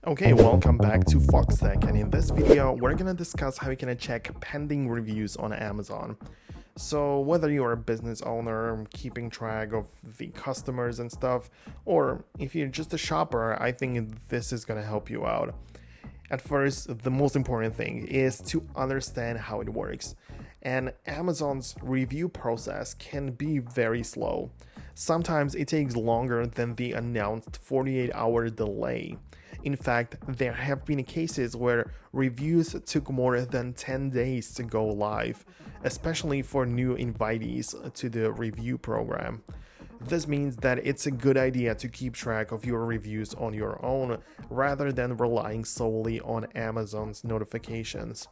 Okay, welcome back to Foxtecc, and in this video we're gonna discuss how you can check pending reviews on Amazon. So whether you're a business owner keeping track of the customers and stuff, or if you're just a shopper, I think this is gonna help you out. At first, the most important thing is to understand how it works. And Amazon's review process can be very slow. Sometimes it takes longer than the announced 48-hour delay. In fact, there have been cases where reviews took more than 10 days to go live, especially for new invitees to the review program. This means that it's a good idea to keep track of your reviews on your own rather than relying solely on Amazon's notifications.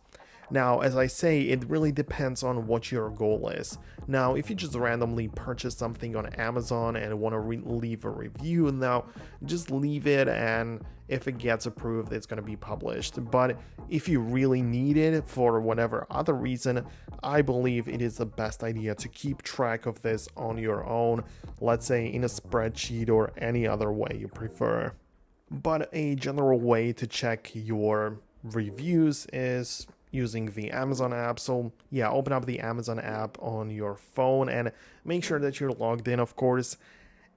Now, as I say, it really depends on what your goal is. Now, if you just randomly purchase something on Amazon and want to leave a review, now just leave it, and if it gets approved, it's going to be published. But if you really need it for whatever other reason, I believe it is the best idea to keep track of this on your own, let's say in a spreadsheet or any other way you prefer. But a general way to check your reviews is using the Amazon app. So yeah, open up the Amazon app on your phone and make sure that you're logged in, of course,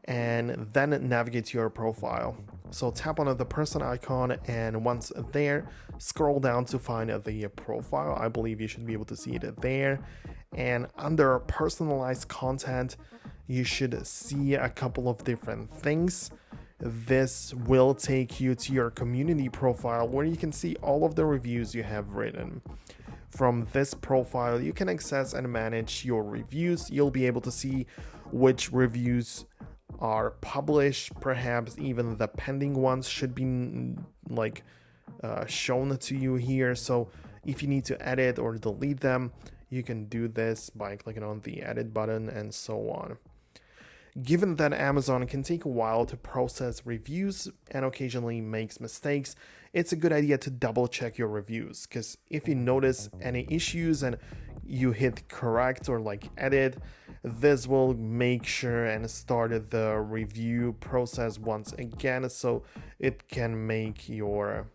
and then navigate to your profile. So tap on the person icon, and once there, scroll down to find the profile. I believe you should be able to see it there. And under personalized content, you should see a couple of different things. This will take you to your community profile where you can see all of the reviews you have written. From this profile, you can access and manage your reviews. You'll be able to see which reviews are published, perhaps even the pending ones should be shown to you here. So if you need to edit or delete them, you can do this by clicking on the edit button and so on. Given that Amazon can take a while to process reviews and occasionally makes mistakes, it's a good idea to double check your reviews, because if you notice any issues and you hit correct or edit, this will make sure and start the review process once again, so it can make your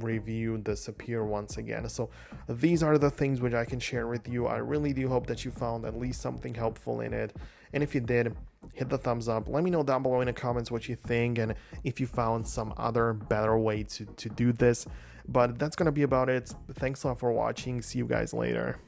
review disappear once again. So these are the things which I can share with you. I really do hope that you found at least something helpful in it, and if you did, hit the thumbs up. Let me know down below in the comments what you think and if you found some other better way to do this. But that's gonna be about it. Thanks a lot for watching. See you guys later.